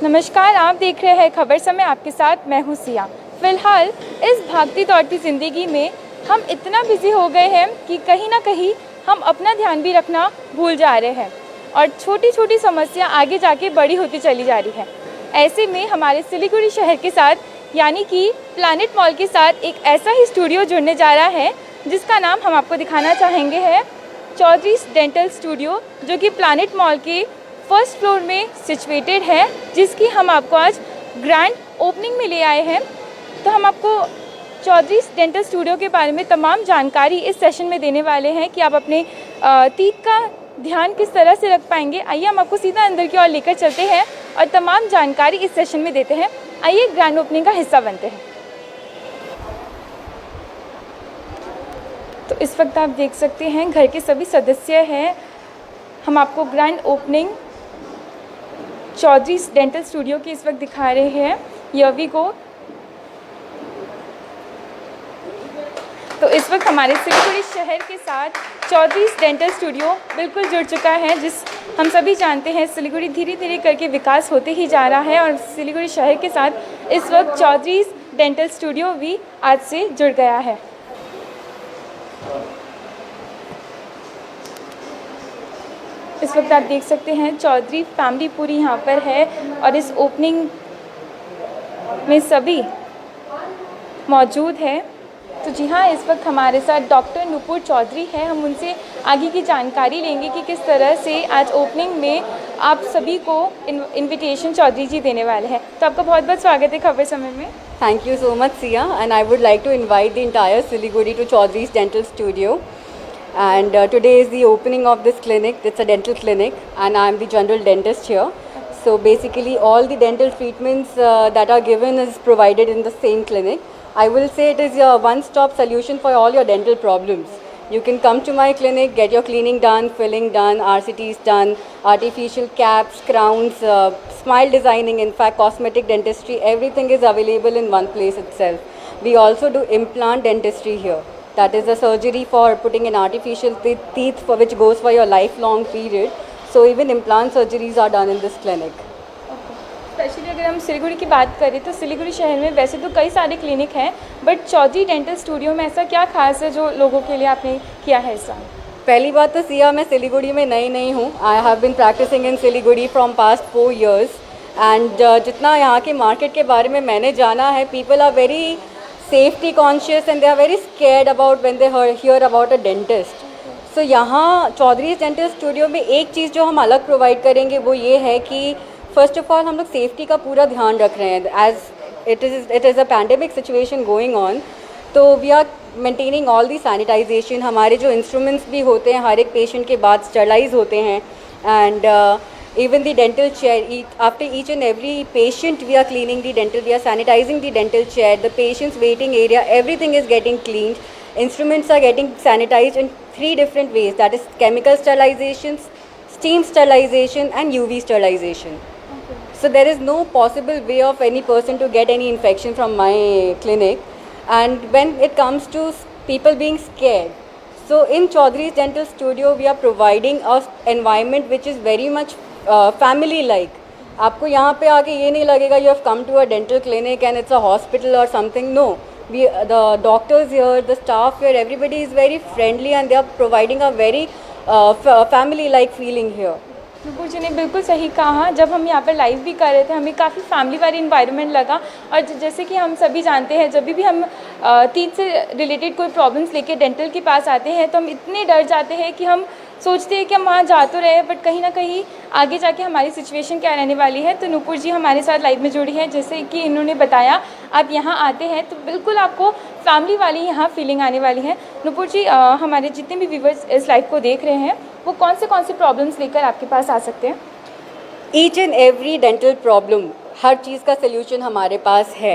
नमस्कार, आप देख रहे हैं खबर समय। आपके साथ मैं हूँ सिया। फ़िलहाल इस भागती दौड़ती ज़िंदगी में हम इतना बिज़ी हो गए हैं कि कहीं ना कहीं हम अपना ध्यान भी रखना भूल जा रहे हैं और छोटी छोटी समस्या आगे जाके बड़ी होती चली जा रही है। ऐसे में हमारे सिलीगुड़ी शहर के साथ यानी कि प्लैनेट मॉल के साथ एक ऐसा ही स्टूडियो जुड़ने जा रहा है जिसका नाम हम आपको दिखाना चाहेंगे है चौधरीज डेंटल स्टूडियो, जो कि प्लैनेट मॉल के फर्स्ट फ्लोर में सिचुएटेड है, जिसकी हम आपको आज ग्रैंड ओपनिंग में ले आए हैं। तो हम आपको चौधरीज डेंटल स्टूडियो के बारे में तमाम जानकारी इस सेशन में देने वाले हैं कि आप अपने टीथ का ध्यान किस तरह से रख पाएंगे। आइए हम आपको सीधा अंदर की ओर लेकर चलते हैं और तमाम जानकारी इस सेशन में देते हैं। आइए ग्रैंड ओपनिंग का हिस्सा बनते हैं। तो इस वक्त आप देख सकते हैं घर के सभी सदस्य हैं। हम आपको grand opening Chaudhary's dental studio की इस वक्त दिखा रहे हैं। Here we go. तो इस वक्त हमारे सिलीगुड़ी शहर के साथ चौधरीज डेंटल स्टूडियो बिल्कुल जुड़ चुका है। जिस हम सभी जानते हैं सिलीगुड़ी धीरे धीरे करके विकास होते ही जा रहा है और सिलीगुड़ी शहर के साथ इस वक्त चौधरीज डेंटल स्टूडियो भी आज से जुड़ गया है। इस वक्त आप देख सकते हैं चौधरी फैमिली पूरी यहाँ पर है और इस ओपनिंग में सभी मौजूद है। तो जी हाँ, इस वक्त हमारे साथ डॉक्टर नुपुर चौधरी है। हम उनसे आगे की जानकारी लेंगे कि किस तरह से आज ओपनिंग में आप सभी को इनविटेशन चौधरी जी देने वाले हैं। तो आपका बहुत बहुत स्वागत है खबर समय में। Thank you so much, Sia, and I would like to invite the entire Siliguri to Chaudhry's Dental Studio. And today is the opening of this clinic. It's a dental clinic, and I'm the general dentist here. So basically, all the dental treatments that are given is provided in the same clinic. I will say it is a one-stop solution for all your dental problems. You can come to my clinic, get your cleaning done, filling done, RCTs done, artificial caps, crowns, smile designing, in fact cosmetic dentistry, everything is available in one place itself. We also do implant dentistry here. That is a surgery for putting an artificial teeth for which goes for your lifelong period. So even implant surgeries are done in this clinic. Specially अगर हम सिलीगुड़ी की बात करें तो सिलीगुड़ी शहर में वैसे तो कई सारे क्लिनिक हैं, बट चौधरी डेंटल स्टूडियो में ऐसा क्या खास है जो लोगों के लिए आपने किया है ऐसा? पहली बात तो सिया, मैं सिलीगुड़ी में नई नहीं हूँ. I have been practising in Siliguri from past 4 years. And जितना यहाँ के मार्केट के बारे में मैंने जाना है, people are very safety conscious and they are very scared about when they hear about a dentist. So यहाँ चौधरीज डेंटल स्टूडियो में एक चीज़ जो हम अलग प्रोवाइड करेंगे वो ये है कि फर्स्ट ऑफ ऑल हम लोग सेफ्टी का पूरा ध्यान रख रहे हैं. As it is a pandemic situation going on, तो we are maintaining all the sanitization. हमारे जो इंस्ट्रूमेंट्स भी होते हैं हर एक पेशेंट के बाद स्टरलाइज होते हैं. And even the dental chair, after each and every patient we are cleaning the dental, we are sanitizing the dental chair, the patient's waiting area, everything is getting cleaned. Instruments are getting sanitized in 3 different ways, that is chemical sterilization, steam sterilization and UV sterilization. So there is no possible way of any person to get any infection from my clinic. And when it comes to people being scared, so in Chaudhry's Dental Studio we are providing a environment which is very much family like. आपको यहाँ पे आके ये नहीं लगेगा you have come to a dental clinic and it's a hospital or something. No, the doctors here, the staff here, everybody is very friendly and they are providing a very family like feeling here. Nupur ji ने बिल्कुल सही कहा। जब हम यहाँ पर live भी कर रहे थे हमें काफ़ी फैमिली वाली इन्वायरमेंट लगा। और जैसे कि हम सभी जानते हैं जब भी हम टीथ से रिलेटेड कोई प्रॉब्लम्स लेके डेंटल के पास आते हैं तो हम इतने डर जाते हैं कि हम सोचते हैं कि हम वहाँ जा तो रहे, बट कहीं ना कहीं आगे जाके हमारी सिचुएशन क्या रहने वाली है। तो नुपुर जी हमारे साथ लाइव में जुड़ी हैं। जैसे कि इन्होंने बताया आप यहाँ आते हैं तो बिल्कुल आपको फैमिली वाली यहाँ फीलिंग आने वाली है। नुपुर जी, हमारे जितने भी व्यूवर्स इस लाइव को देख रहे हैं वो कौन से प्रॉब्लम्स लेकर आपके पास आ सकते हैं? Each and every dental problem, हर चीज़ का सल्यूशन हमारे पास है.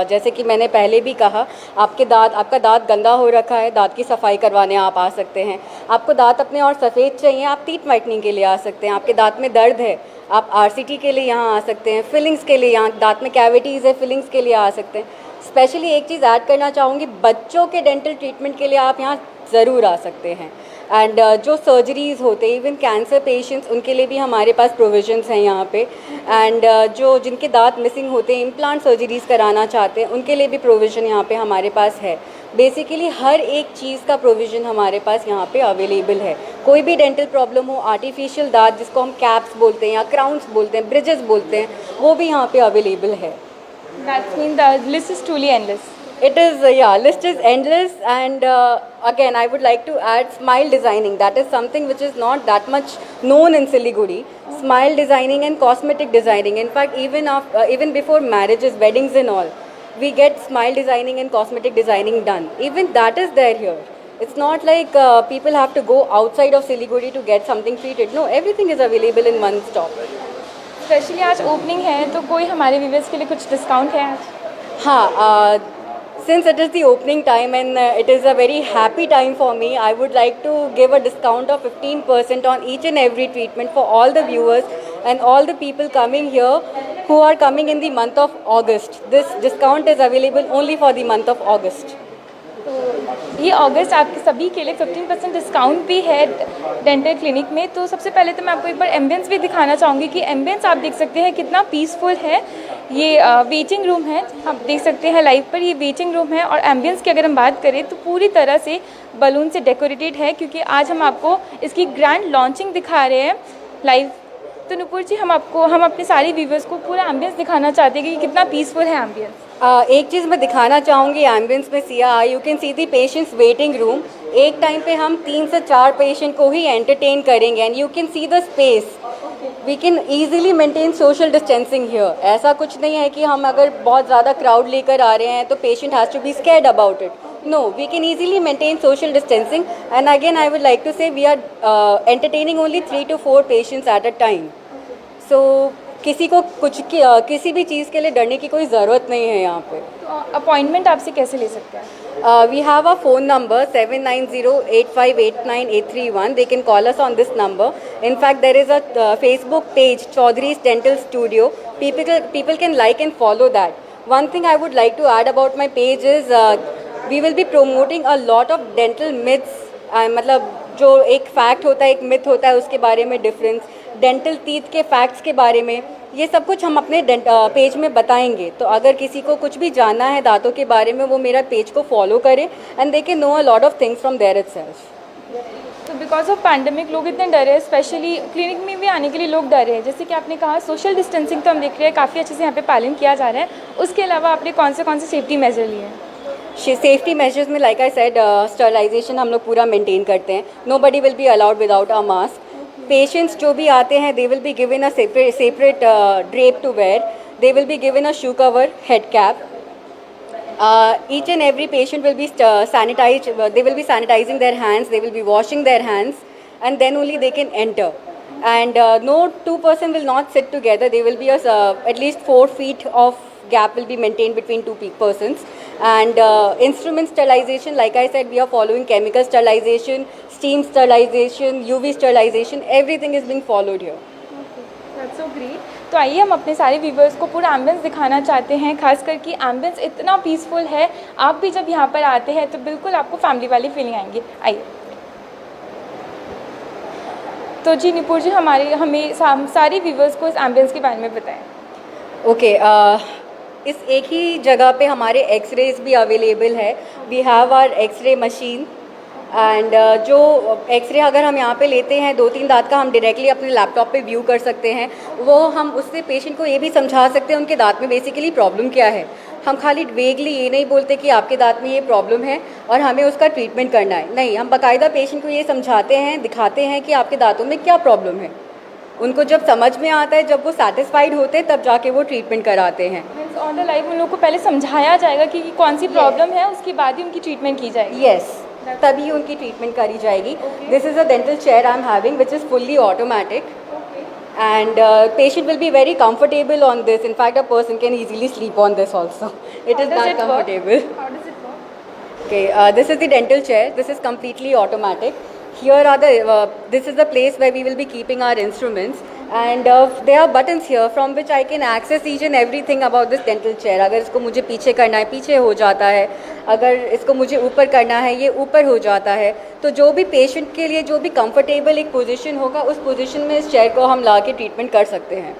जैसे कि मैंने पहले भी कहा, आपका दांत गंदा हो रखा है, दांत की सफाई करवाने आप आ सकते हैं. आपको दांत अपने और सफ़ेद चाहिए, आप टीथ व्हाइटनिंग के लिए आ सकते हैं. आपके दांत में दर्द है, आप RCT के लिए यहाँ आ सकते हैं. फिलिंग्स के लिए, यहाँ दांत में कैविटीज़ है, फिलिंग्स के लिए आ सकते हैं. स्पेशली एक चीज़ ऐड करना चाहूँगी, बच्चों के डेंटल ट्रीटमेंट के लिए आप यहाँ ज़रूर आ सकते हैं. एंड जो सर्जरीज़ होते हैं, इवन कैंसर पेशेंट्स, उनके लिए भी हमारे पास प्रोविजंस हैं यहाँ पे। एंड जो जिनके दांत मिसिंग होते हैं, इम्प्लांट सर्जरीज़ कराना चाहते हैं, उनके लिए भी प्रोविज़न यहाँ पे हमारे पास है। बेसिकली हर एक चीज़ का प्रोविज़न हमारे पास यहाँ पे अवेलेबल है। कोई भी डेंटल प्रॉब्लम हो, आर्टिफिशियल दांत जिसको हम कैप्स बोलते हैं या क्राउन्स बोलते हैं, ब्रिजेस बोलते हैं, वो भी यहाँ पे अवेलेबल है। That means the list is truly endless. It is, yeah, list is endless. And again, I would like to add smile designing. That is something which is not that much known in Siliguri. Smile designing and cosmetic designing. In fact, even before marriages, weddings and all, we get smile designing and cosmetic designing done. Even that is there here. It's not like people have to go outside of Siliguri to get something treated. No, everything is available in one stop. Specially आज opening है तो कोई हमारे viewers के लिए कुछ discount है आज? हाँ, since it is the opening time and it is a very happy time for me, I would like to give a discount of 15% on each and every treatment for all the viewers and all the people coming here who are coming in the month of August. This discount is available only for the month of August. तो ये अगस्त आपके सभी के लिए 15% discount भी है dental clinic में। तो सबसे पहले तो मैं आपको एक बार एम्बियंस भी दिखाना चाहूँगी कि एम्बियंस आप देख सकते हैं कितना पीसफुल है। ये वेटिंग रूम है, आप देख सकते हैं लाइव पर, ये वेटिंग रूम है। और एम्बियंस की अगर हम बात करें तो पूरी तरह से बलून से डेकोरेटेड है, क्योंकि आज हम आपको इसकी ग्रैंड लॉन्चिंग दिखा रहे हैं लाइव। तो नुपुर जी, हम अपने सारे व्यूवर्स को पूरा एम्बियंस दिखाना चाहते हैं कि कितना पीसफुल है एम्बियंस। एक चीज़ मैं दिखाना चाहूँगी एम्बियंस में सिया, you can see the patients waiting room. एक टाइम पे हम 3 से 4 पेशेंट को ही एंटरटेन करेंगे and you can see the space. We can easily maintain social distancing here. ऐसा कुछ नहीं है कि हम अगर बहुत ज़्यादा क्राउड लेकर आ रहे हैं तो patient has to be scared about it. No, we can easily maintain social distancing. And again, I would like to say we are entertaining only 3 to 4 patients at a time. So किसी को किसी भी चीज़ के लिए डरने की कोई ज़रूरत नहीं है यहाँ पे। तो अपॉइंटमेंट आपसे कैसे ले सकते हैं? We have a phone number 7908589831. They can call us on this number. In fact, there is a Facebook page, Chaudhry's Dental Studio. People can like and follow that. One thing I would like to add about my page is we will be promoting a lot of dental myths. मतलब जो एक fact होता है, एक myth होता है, उसके बारे में डिफरेंस, डेंटल टीथ के फैक्ट्स के बारे में, ये सब कुछ हम अपने पेज में बताएंगे। तो अगर किसी को कुछ भी जानना है दांतों के बारे में, वो मेरा पेज को फॉलो करें and they can know a lot of things from there itself. तो बिकॉज ऑफ पैंडमिक लोग इतने डरे हैं, स्पेशली क्लिनिक में भी आने के लिए लोग डरे हैं। जैसे कि आपने कहा सोशल डिस्टेंसिंग तो हम देख रहे हैं काफ़ी अच्छे से यहाँ पे पालन किया जा रहा है। उसके अलावा आपने कौन से सेफ्टी मेजर लिए हैं? सेफ्टी मेजर्स में लाइक आई सेड, स्टरलाइजेशन हम लोग पूरा मेंटेन करते हैं। Nobody will be allowed without a mask. Patients जो भी आते हैं they will be given a separate drape to wear. They will be given a shoe cover, head cap. Each and every patient will be sanitized. They will be sanitizing their hands. They will be washing their hands, and then only they can enter. And no two person will not sit together. There will be at least 4 feet of gap will be maintained between two persons. And instrument sterilization, like I said, we are following chemical sterilization, steam sterilization, UV sterilization. Everything is being followed here. That's so great. तो आइए हम अपने सारे viewers को पूरा ambience दिखाना चाहते हैं, खासकर कि एम्बियंस इतना पीसफुल है। आप भी जब यहाँ पर आते हैं तो बिल्कुल आपको फैमिली वाली फीलिंग आएंगी। आइए। तो जी नुपुर जी, हमें सारे व्यूवर्स को इस एम्बियंस के बारे में बताएं। ओके, इस एक ही जगह पे हमारे एक्सरेज भी अवेलेबल है। We have our x-ray machine and जो एक्सरे अगर हम यहाँ पे लेते हैं 2-3 दांत का, हम डायरेक्टली अपने लैपटॉप पे व्यू कर सकते हैं। वो हम उससे पेशेंट को ये भी समझा सकते हैं उनके दांत में बेसिकली प्रॉब्लम क्या है। हम खाली वेगली ये नहीं बोलते कि आपके दांत में ये प्रॉब्लम है और हमें उसका ट्रीटमेंट करना है, नहीं, हम बाकायदा पेशेंट को ये समझाते हैं, दिखाते हैं कि आपके दांतों में क्या प्रॉब्लम है। उनको जब समझ में आता है, जब वो सेटिस्फाइड होते हैं, तब जाके वो ट्रीटमेंट कराते हैं। ऑन द लाइव उन लोगों को पहले समझाया जाएगा कि कौन सी प्रॉब्लम है, उसके बाद ही उनकी ट्रीटमेंट की जाएगी। यस, तभी उनकी ट्रीटमेंट करी जाएगी। This is a dental chair I am having which is fully automatic and patient will be very comfortable on this. In fact, a person can easily sleep on this also. It is that comfortable. How does it work? Okay, this is the dental chair. This is completely automatic. here are the this is the place where we will be keeping our instruments, and there are buttons here from which I can access each and everything about this dental chair. अगर इसको मुझे पीछे करना है पीछे हो जाता है, अगर इसको मुझे ऊपर करना है ये ऊपर हो जाता है. तो जो भी पेशेंट के लिए जो भी कंफर्टेबल एक पोजीशन होगा उस पोजीशन में इस चेयर को हम ला के ट्रीटमेंट कर सकते हैं.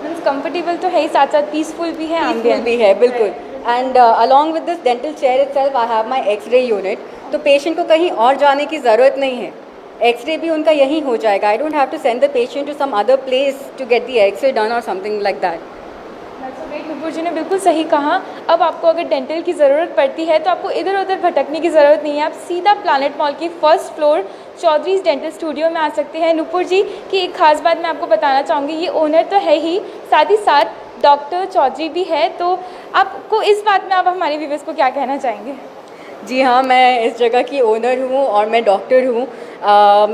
मीन्स कंफर्टेबल तो है ही, साथ साथ पीसफुल भी है, पीसफुल भी है बिल्कुल. And along with this dental chair itself I have my x-ray unit. तो पेशेंट को कहीं और जाने की ज़रूरत नहीं है, एक्सरे भी उनका यहीं हो जाएगा. I don't have to send the patient to some other place to get the x-ray done और something like that. Nupur ji ने बिल्कुल सही कहा. अब आपको अगर डेंटल की ज़रूरत पड़ती है तो आपको इधर उधर भटकने की ज़रूरत नहीं है. आप सीधा प्लैनेट मॉल की first floor Chaudhary's dental studio में आ सकते हैं. नुपुर जी की एक खास बात मैं आपको बताना चाहूँगी, ये ओनर तो है ही, साथ ही साथ डॉक्टर चौधरी भी है. तो आपको इस बात में आप हमारे व्यूअर्स को क्या कहना चाहेंगे? जी हाँ, मैं इस जगह की ओनर हूँ और मैं डॉक्टर हूँ.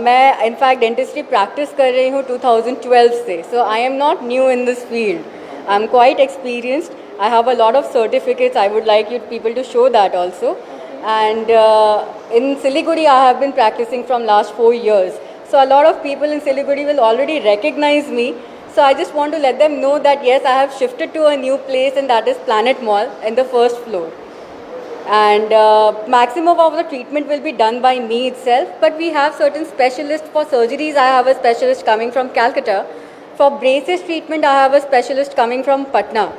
मैं इनफैक्ट डेंटिस्ट्री प्रैक्टिस कर रही हूँ 2012 से. So I am not new in this field. I am quite experienced. I have a lot of certificates. I would like you people to show that also. And in Siliguri, I have been practicing from last 4 years. So a lot of people in Siliguri will already recognize me. So I just want to let them know that yes, I have shifted to a new place, and that is Planet Mall in the first floor. And maximum of the treatment will be done by me itself. But we have certain specialists for surgeries. I have a specialist coming from Calcutta. For braces treatment, I have a specialist coming from Patna.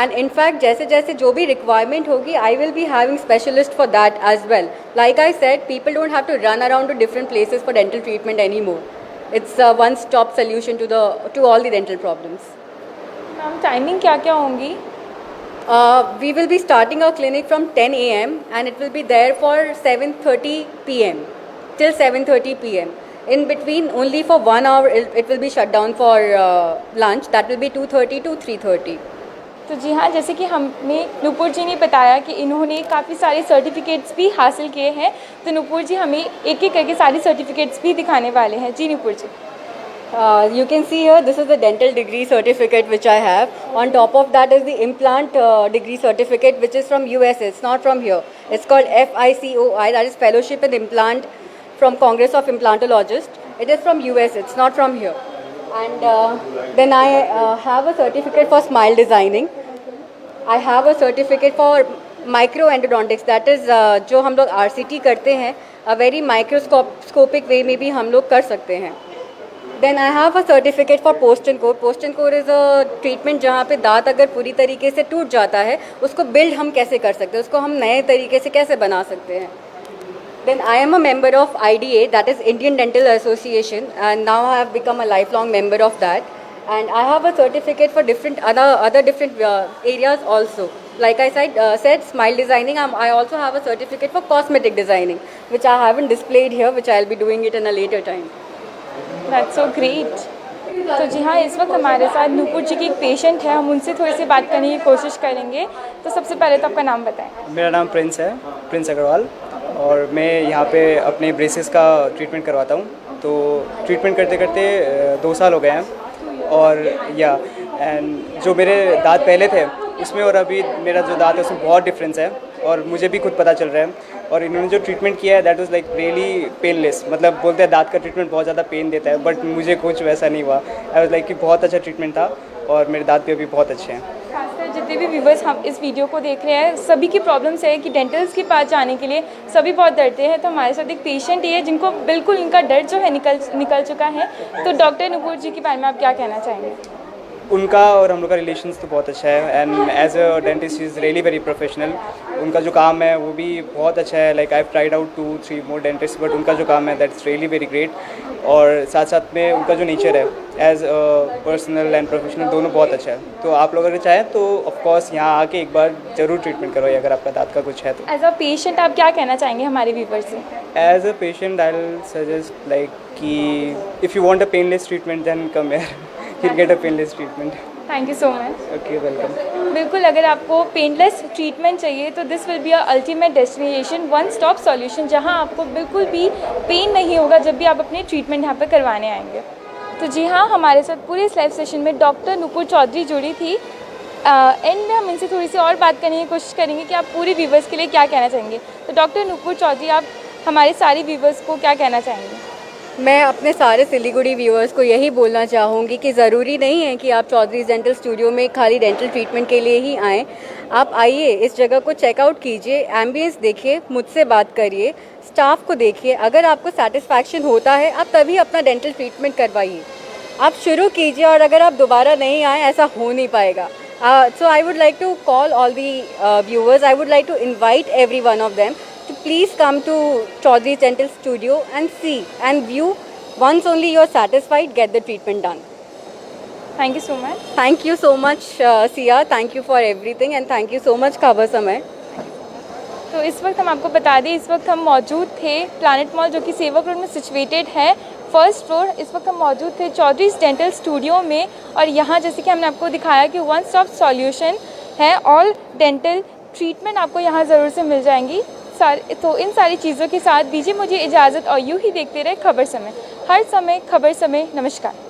And in fact, जैसे जैसे जो भी requirement होगी, I will be having specialist for that as well. Like I said, people don't have to run around to different places for dental treatment anymore. It's a one-stop solution to all the dental problems. Ma'am timing क्या क्या होंगी? We will be starting our clinic from 10 a.m. and it will be there for 7:30 p.m. till 7:30 p.m. In between, only for 1 hour, it will be shut down for lunch. That will be 2:30 to 3:30. तो जी हाँ, जैसे कि हमें नुपुर जी ने बताया कि इन्होंने काफ़ी सारे सर्टिफिकेट्स भी हासिल किए हैं. तो नुपुर जी हमें एक एक करके सारी सर्टिफिकेट्स भी दिखाने वाले हैं. जी नुपुर जी. You can see here, this is the dental degree certificate which I have. On top of that is the implant degree certificate, which is from US. It's not from here. It's called FICOI, that is Fellowship in Implant from Congress of Implantologists. It is from US. It's not from here. And then I have a certificate for smile designing. I have a certificate for microendodontics. That is जो हम लोग RCT करते हैं, a very microscopic way में भी हम लोग कर सकते हैं. Then I have a certificate for post and core. Post and core is a treatment जहाँ पे दांत अगर पूरी तरीके से टूट जाता है, उसको बिल्ड हम कैसे कर सकते हैं, उसको हम नए तरीके से कैसे बना सकते हैं. Then I am a member of IDA, that is Indian Dental Association, and now I have become a lifelong member of that. And I have a certificate for different other different areas also. Like I said smile designing. I also have a certificate for cosmetic designing, which I haven't displayed here, which I'll be doing it in a later time. That's so great. तो जी हाँ, इस वक्त हमारे साथ नुपुर जी की एक patient है. हम उनसे थोड़ी सी बात करने की कोशिश करेंगे. तो सबसे पहले तो आपका नाम बताएं. मेरा नाम प्रिंस है, प्रिंस अग्रवाल, और मैं यहाँ पे अपने ब्रेसेस का ट्रीटमेंट करवाता हूँ. तो ट्रीटमेंट करते करते 2 साल हो गए हैं. और एंड जो मेरे दांत पहले थे उसमें और अभी मेरा जो दांत है उसमें बहुत डिफरेंस है, और मुझे भी खुद पता चल रहा है. और इन्होंने जो ट्रीटमेंट किया है that was like really painless. मतलब बोलते हैं दांत का ट्रीटमेंट बहुत ज़्यादा पेन देता है, बट मुझे कुछ वैसा नहीं हुआ. आई वाज लाइक कि बहुत अच्छा ट्रीटमेंट था, और मेरे दांत भी अभी बहुत अच्छे हैं. खासकर जितने भी व्यूवर्स हम इस वीडियो को देख रहे हैं, सभी की प्रॉब्लम्स है कि डेंटल्स के पास जाने के लिए सभी बहुत डरते हैं. तो हमारे साथ एक पेशेंट ही है जिनको बिल्कुल इनका डर जो है निकल चुका है. तो डॉक्टर नुपुर जी के बारे में आप क्या कहना चाहेंगे? उनका और हम लोग का रिलेशंस तो बहुत अच्छा है, and as a dentist is really very professional. उनका जो काम है वो भी बहुत अच्छा है. Like I have tried out 2-3 more dentist, but उनका जो काम है दैट्स रियली वेरी ग्रेट. और साथ साथ में उनका जो नेचर है as a personal and professional दोनों बहुत अच्छा है. तो आप लोग अगर चाहें तो ऑफकोर्स यहाँ आके एक बार ज़रूर ट्रीटमेंट करवाइए अगर आपका दांत का कुछ है तो. एज अ पेशेंट आप क्या कहना चाहेंगे हमारे व्यूवर्स से? As a patient I will suggest like कि if you want a painless treatment then come here, you get a painless treatment. Thank you so much. Okay, welcome. बिल्कुल, अगर आपको पेनलेस ट्रीटमेंट चाहिए तो this will be a ultimate destination, one stop solution, जहां आपको बिल्कुल भी pen नहीं होगा जब भी आप अपने ट्रीटमेंट यहाँ पर करवाने आएंगे. तो जी हाँ, हमारे साथ पूरे इस लाइव सेशन में डॉक्टर नुपुर चौधरी जुड़ी थी. एंड में हम इनसे थोड़ी सी और बात करने की कोशिश करेंगे कि आप पूरे व्यूवर्स के लिए क्या कहना चाहेंगे. तो डॉक्टर नुपुर चौधरी, आप हमारे सारे व्यूवर्स को क्या कहना चाहेंगे? मैं अपने सारे सिलीगुड़ी व्यूअर्स को यही बोलना चाहूँगी कि ज़रूरी नहीं है कि आप चौधरी डेंटल स्टूडियो में खाली डेंटल ट्रीटमेंट के लिए ही आएँ। आप आइए, इस जगह को चेकआउट कीजिए, एम्बियंस देखिए, मुझसे बात करिए, स्टाफ को देखिए। अगर आपको सेटिस्फैक्शन होता है आप तभी अपना डेंटल ट्रीटमेंट करवाइए। आप शुरू कीजिए और अगर आप दोबारा नहीं आए ऐसा हो नहीं पाएगा। So I would like to call all the viewers, I would like to invite every one of them to please come to Chaudhry's Dental Studio and see and view. Once only you are satisfied, get the treatment done. Thank you so much. Thank you so much, Sia. Thank you for everything and thank you so much, खबर समय। तो इस वक्त हम आपको बता दें, इस वक्त हम मौजूद थे प्लैनेट मॉल जो कि सेवक रोड में सिचुएटेड है, फर्स्ट फ्लोर। इस वक्त हम मौजूद थे चौधरीज डेंटल स्टूडियो में और यहाँ जैसे कि हमने आपको दिखाया कि वन स्टॉप सॉल्यूशन है, ऑल डेंटल ट्रीटमेंट आपको यहाँ ज़रूर से मिल जाएंगी। तो इन सारी चीज़ों के साथ दीजिए मुझे इजाज़त और यूँ ही देखते रहे खबर समय, हर समय खबर समय। नमस्कार।